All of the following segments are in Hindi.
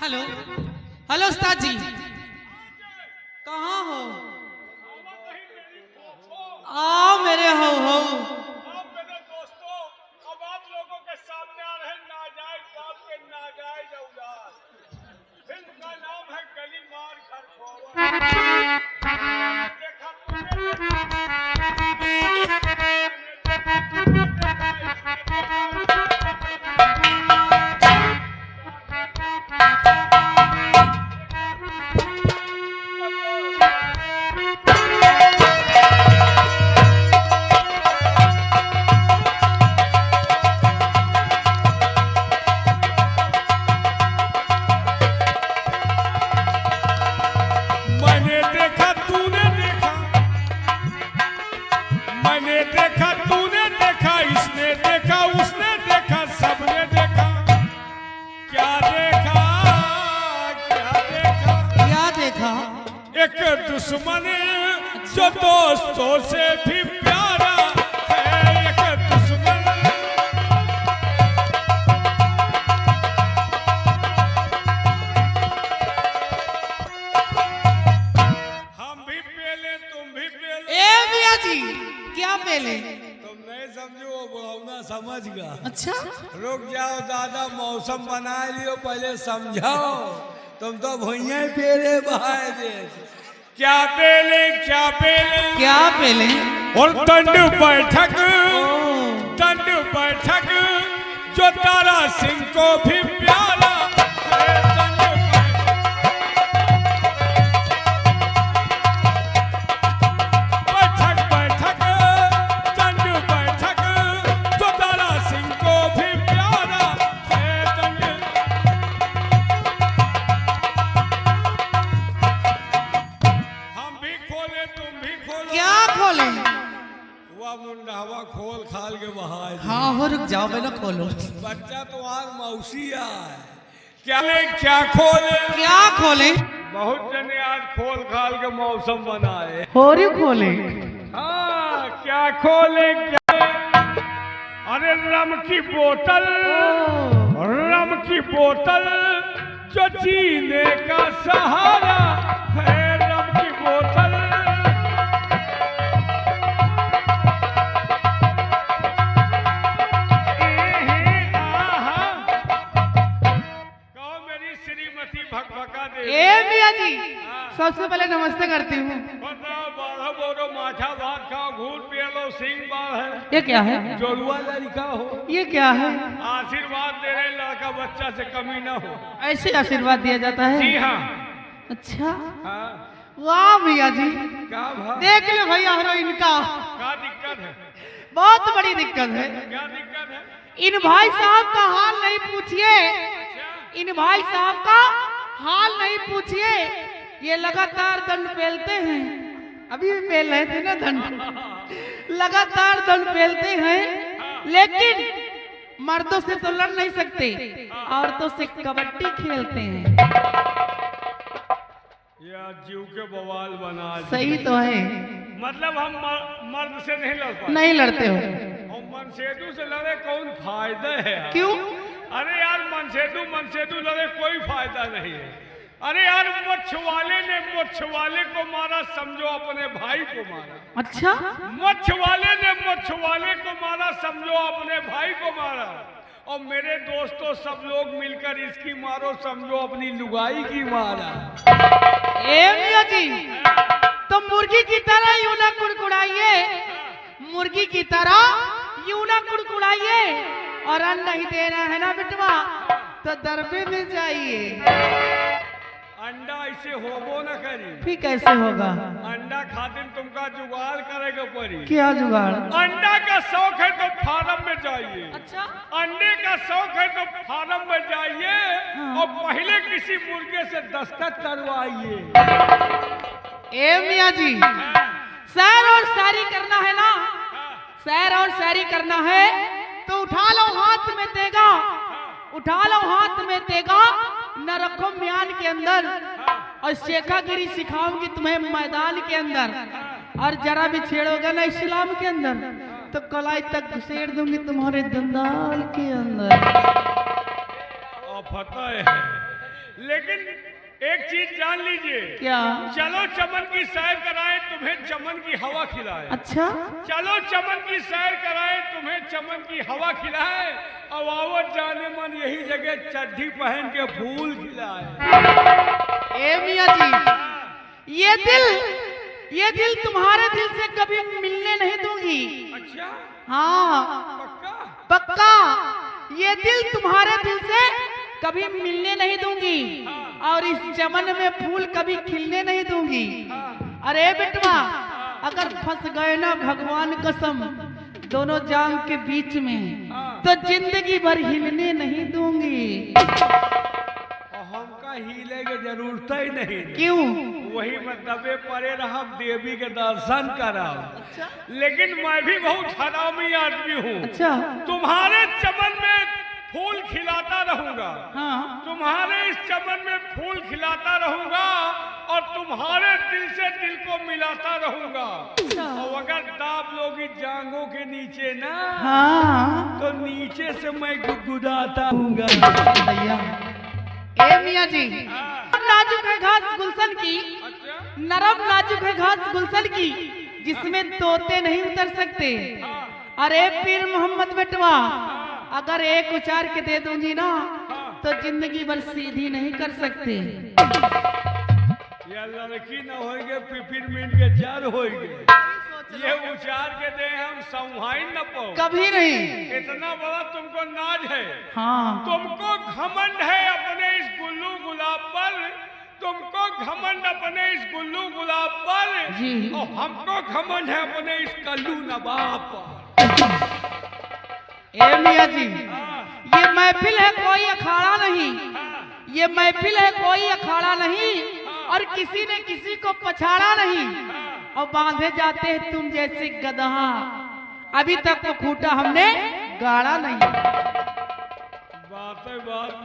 हेलो हेलो उस्ताद जी, कहाँ हो? आओ मेरे हो मेरे दोस्तों, अब आप लोगों के सामने आ रहे नाजायज बात के नाजायज औलाद। फिल्म का नाम है गली मार घर खोवा। देखा मैंने देखा तूने देखा, मैंने देखा तूने देखा, इसने देखा उसने देखा, सबने देखा। क्या देखा क्या देखा? क्या देखा? एक दुश्मन जो दोस्तों से भी प्यारा है। एक दुश्मन हम भी पेले तुम भी पेले। ए मियाँ जी, क्या पहले? तुम नहीं समझो, वो बुढ़ौना समझ गया। अच्छा, रुक जाओ दादा, मौसम बना लियो, पहले समझाओ। तुम तो भुइया ही पेले बहाए दे। क्या पेले क्या पेले? क्या पहले? और दंड बैठक, ओ, दंड बैठक जो तारा सिंह को भी प्यारा है। दंड बैठक बैठक, दंड बैठक जो तारा सिंह को भी प्यारा है। दंड हम भी खोले तुम भी खोलो। क्या खोले? हुआ मुंडा हवा खोल खाल के बहाए दे। हाँ हो, रुक जाओ, पहले खोलो। बच्चा तो आज मौसी आए। क्या ले क्या खोले? क्या खोले? बहुत जने आज खोल खाल के मौसम बनाए। हो रही खोले? हाँ, क्या खोले क्या? अरे रम की बोतल, रम की बोतल जो जीने का सहारा है। रम की बोतल कहो मेरी श्रीमती भकभका दे। ए मियाँ जी, सबसे पहले नमस्ते करती हूँ। बताओ, बारह बोरो माछा भात खाओ, घूट पिया लो, सिंह बाल है। ये क्या है? जोलुआ लड़का हो, ये क्या है? आशीर्वाद दे रहे, लड़का बच्चा से कमी ना हो। ऐसे आशीर्वाद दिया जाता है? जी हाँ। अच्छा, हाँ, वाह मियाँ जी, क्या भाव? देख लो भैया हीरोइन का। क्या दिक्कत है? बहुत बड़ी दिक्कत है। क्या दिक्कत है? इन भाई साहब का हाल नहीं पूछिए, अच्छा, इन भाई साहब का हाल नहीं पूछिए। ये लगातार दंड पेलते हैं, अभी भी पेल रहे थे ना दंड। लगातार दंड पेलते हैं, लेकिन मर्दों से तो लड़ नहीं सकते, औरतों से कबड्डी खेलते हैं। या जीव के बवाल बना दिए। सही तो है, मतलब हम मर्द से नहीं लड़ पाए। नहीं लड़ते हो? और मनसेदू से लड़े कौन फायदा है यार? क्यों? अरे यार, मनसेदू लड़े कोई फायदा नहीं है। अरे यार, मछुआले ने मछुआले को मारा, समझो अपने भाई को मारा। अच्छा, मछुआले ने मछुआले को मारा, समझो अपने भाई को मारा। और मेरे दोस्तों सब लोग मिलकर इसकी मारो, समझो अपनी लुगाई की मारा। ए मियाँ जी, तो मुर्गी की तरह यूं ना कुड़कुड़ाइए, मुर्गी की तरह यूं ना कुड़कुड़ाइए। और अंडा ही देना है ना बिटवा, तो दरबे में जाइए। अंडा ऐसे होबो न करी। फिर कैसे होगा? अंडा खातिर तुमका जुगाड़ करेगा पड़ी। क्या जुगाड़? अंडा का शौक है तो फार्म में जाइए। अच्छा, अंडे का शौक है तो फार्म में जाइए, हाँ। और पहले किसी मुर्गे से दस्तखत करवाइए। ए मियाँ जी, सैर और शायरी करना है ना, सैर और शायरी करना है तो उठा लो हाथ में तेगा, उठा लो हाथ में तेगा, न रखो म्यान के अंदर, और शेखागिरी सिखाऊंगी तुम्हें मैदान के अंदर। और जरा भी छेड़ोगे ना इस्लाम के अंदर, तो कलाई तक घुसेड़ दूंगी तुम्हारे दंदाल के अंदर। पता है लेकिन एक चीज जान लीजिए, क्या? चलो चमन की सैर कराएं, तुम्हें चमन की हवा खिलाए। अच्छा, चलो चमन की सैर कराएं, तुम्हें चमन की हवा खिलाए। अब आवत जाने मन यही जगह चड्ढी पहन के फूल खिलाए। ए मियाँ जी, ये दिल तुम्हारे दिल से कभी मिलने नहीं दूंगी। अच्छा, हाँ पक्का? पक्का, ये दिल तुम्हारे दिल से कभी मिलने नहीं दूंगी और इस चमन में फूल कभी खिलने नहीं दूंगी। अरे बेटवा, अगर फंस गए ना भगवान कसम दोनों जांग के बीच में, तो जिंदगी भर हिलने नहीं दूंगी। हमका हिले के जरूरत ही नहीं। क्यों? वही मतलब परे रहा देवी के दर्शन कराओ। अच्छा? लेकिन मैं भी बहुत हरामी आदमी हूँ। अच्छा? तुम्हारे चमन में फूल खिलाता रहूंगा। हाँ। तुम्हारे इस चमन में फूल खिलाता रहूंगा और तुम्हारे दिल से दिल को मिलाता रहूंगा। अच्छा। और अगर दाब लोगी जांघों के नीचे ना, हाँ, तो नीचे से मैं गुदगुदाता हूँगा। भैया ए मियाँ जी, नाजुक है घास गुलशन की, नरम नाजुक है घास गुलशन की, जिसमें तोते नहीं उतर सकते। अरे पीर मोहम्मद बेटवा, अगर एक उचार के दे दूंगी ना, तो जिंदगी भर सीधी नहीं कर सकते। ये लड़की न होएगे, पिपरमिंट के जार होएगे। ये उचार के दे हम संभाई न पाओ कभी नहीं। इतना बड़ा तुमको नाज है। हाँ। तुमको घमंड है अपने इस गुल्लू गुलाब पर, तुमको घमंड अपने इस गुल्लू गुलाब पर जी। और हमको घमंड है अपने इस कल्लू नवाब पर। ए मियाँ जी, ये महफिल है कोई अखाड़ा नहीं, ये महफिल है कोई अखाड़ा नहीं, और किसी ने किसी को पछाड़ा नहीं, और बांधे जाते हैं तुम जैसे गधा, अभी तक वो खूंटा हमने गाड़ा नहीं। बात में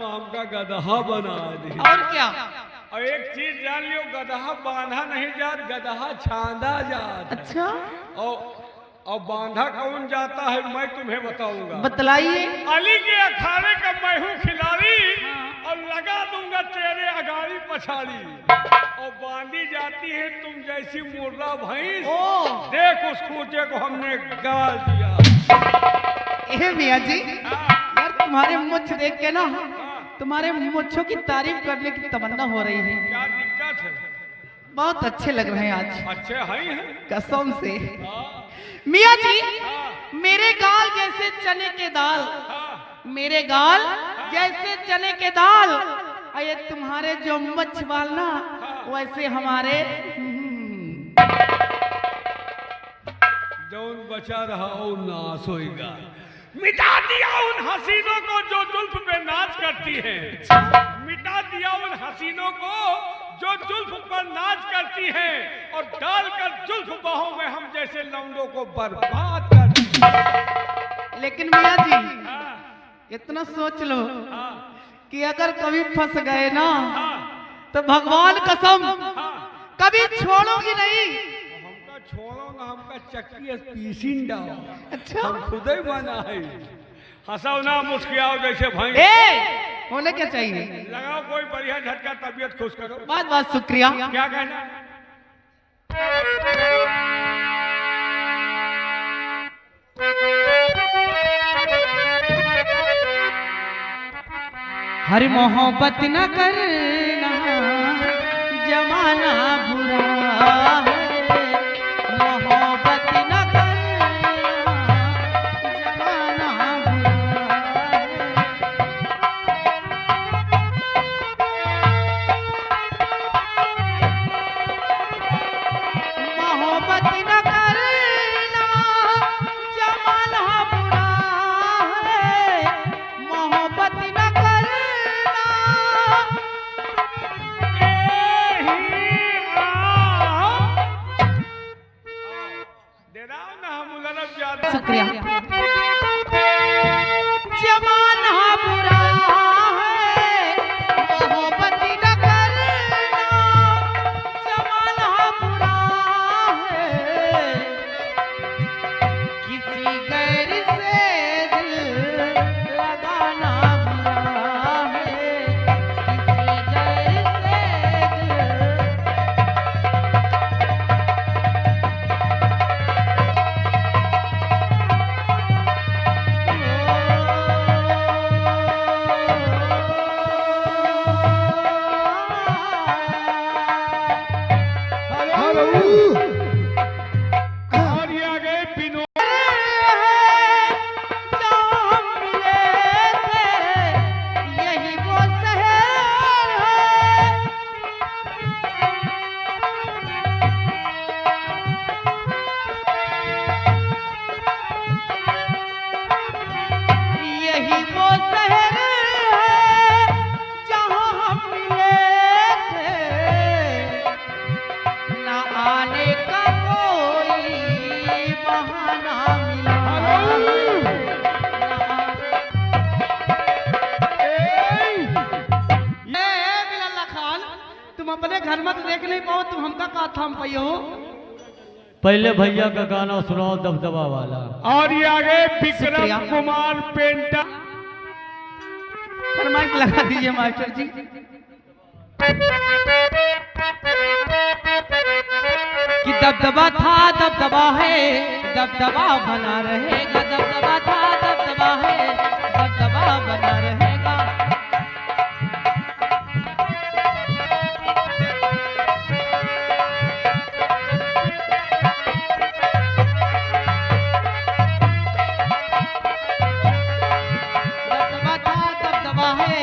हमका गधा बना दी। और क्या? और एक चीज जान लियो, गधा बांधा नहीं जात, गधा छांदा जात। अच्छा? और बांधा कौन जाता है मैं तुम्हें बताऊंगा। बतलाइए। अली के अखाड़े का मैं हूँ खिलाड़ी, और लगा दूंगा तेरे अगाड़ी पछाड़ी, और बांधी जाती है तुम जैसी मुर्रा भैंस। देख उस खूंटे को हमने गाल दिया। ए मियाँ जी, यार तुम्हारे मुछ देख के ना, तुम्हारे मुच्छों की तारीफ करने की तमन्ना हो रही है। क्या दिक्कत है? बहुत अच्छे लग रहे हैं आज। अच्छे हैं कसम से। मियाँ जी, मेरे गाल जैसे चने के दाल, मेरे गाल जैसे चने के दाल, और ये तुम्हारे जो मच्छ बाल ना, वैसे हमारे जौन बचा रहा और नाश होएगा। मिटा दिया उन हसीनों को जो जुल्फ पे नाच करती हैं। मिटा दिया उन हसीनों को जो जुल्फ पर नाच करती हैं, और डालकर जुल्फ बाहों में हम जैसे लौंडों को बर्बाद करती हैं। लेकिन मियाँ जी, इतना सोच लो कि अगर कभी फंस गए ना, तो भगवान कसम कभी छोड़ोगी नहीं। हमका छोड़ो ना, हमका चक्की पीसीन डालो। अच्छा? हम खुद ही बना है। हंसाओ ना, मुस्कियाओ जैसे भाई। होने क्या चाहिए? लगाओ कोई बढ़िया झटका, तबीयत खुश करो। बहुत बहुत शुक्रिया। क्या कहना? हर मोहब्बत न करना, जमाना बुरा है, मोहब्बत न करना, जमाना बुरा है। मोहब्बत न करना, जमाना बुरा है, मोहब्बत न करना। शुक्रिया। जमाना बुरा है, मोहब्बत न करना, जमाना बुरा है, किसी गैर से दिल लगाना बुरा है, किसी गैर अपने घर में तो देख नहीं पाओ, तुम हमका का थाम पाइयो। पहले भैया का गाना सुनाओ दबदबा वाला। और ये आगे शुक्रिया। विक्रम कुमार पेंटर। फरमाइश लगा दीजिए मास्टर जी। कि दबदबा था दबदबा है, दबदबा बना रहेगा, दबदबा था दबदबा है, दबदबा बना रहेगा। दबदबा था दबदबा है,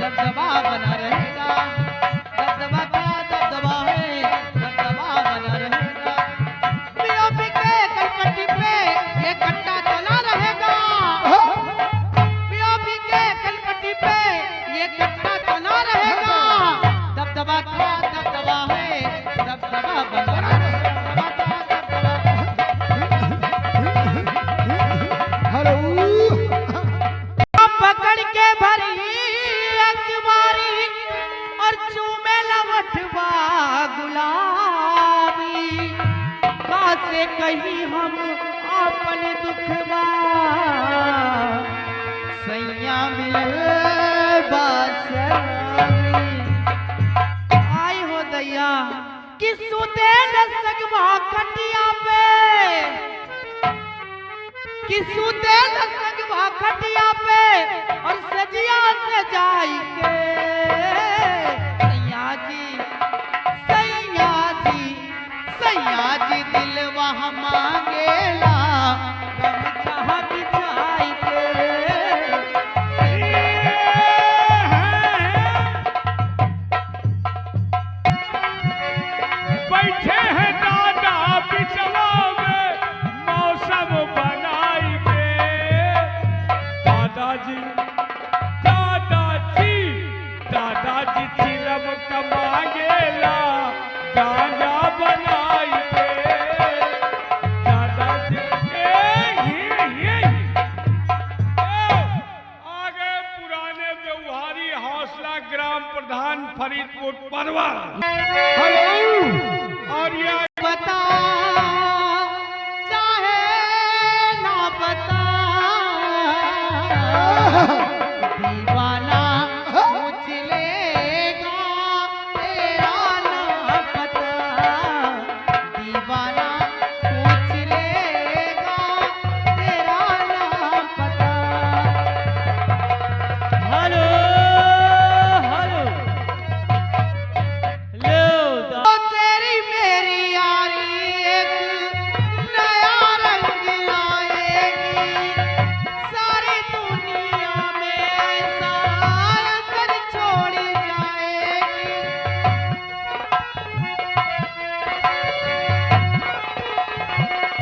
दबदबा बना रहेगा, दबदबा था दबदबा है, दबदबा बना रहेगा। पीओपी के कलपट्टी पे ये कट्टा चला रहेगा, पीओपी के कलपट्टी पे ये कट्टा चला रहेगा। दबदबा था दबदबा है, दबदबा बना रहेगा, दबदबा था पकड़ के भरी अखबारी और चूमे लवटवा गुलाबी, कासे कहीं हम अपन दुखवा, सैया मिलल बासरी। आई हो दैया कि सुते न सकवा कटिया पे, कि सुते न सकवा खटिया पे और सजिया से जाई के। सैया जी सैया जी सैया जी दिलवा मांगेला गमछा बिछाई के। बैठे हैं दादा बिचवा में मौसम बनाई के। दादाजी दादाजी दादाजी चिलम कमांगेला गांजा बनाई के। दादाजी आगे पुराने व्यवहारी हौसला ग्राम प्रधान फरीदपुर परवर। और ये बता चाहे ना बता, दीवाना पूछ लेगा तेरा ना पता, दीवाना पूछ लेगा तेरा ना पता। हेलो हेलो लो ओ तेरी मेरी यारी एक नया रंग लाएगी, सारी दुनिया में ऐसा असर छोड़ जाएगी।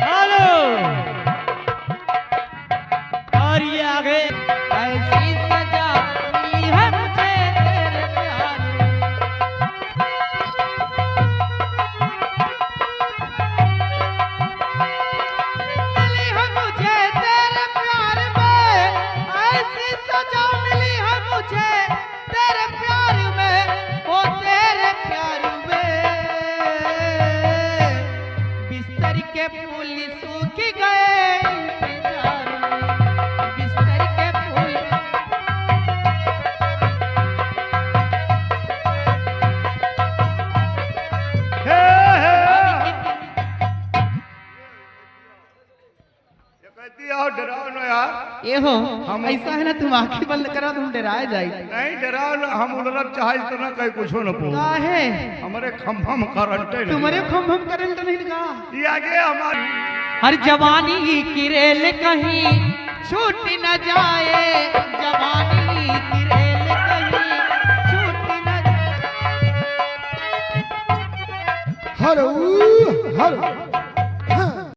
हेलो और ये आगे ऐसी सजा मिली है मुझे तेरे प्यार में, मिली है मुझे तेरे प्यार में, ऐसी सजा मिली है मुझे तेरे प्यार में, ओ तेरे प्यार में। बिस्तर के फूल सूख गए इंतजार में, बिस्तर के फूल कहती आओ डराओ ना यार। ये हो ऐसा है ना, तुम आंखें बंद करो तुम डराए जाए। नहीं डराओ ना, हम उलरब चाहे तो ना कहीं कुछ न पो। काहे हमारे खंभा में करंट है तुम्हारे खंभम करंट नहीं लगा। ये आगे हमारी हर जवानी की रेल कहीं छूट न जाए, जवानी की रेल कहीं छूट न जाए। हर हर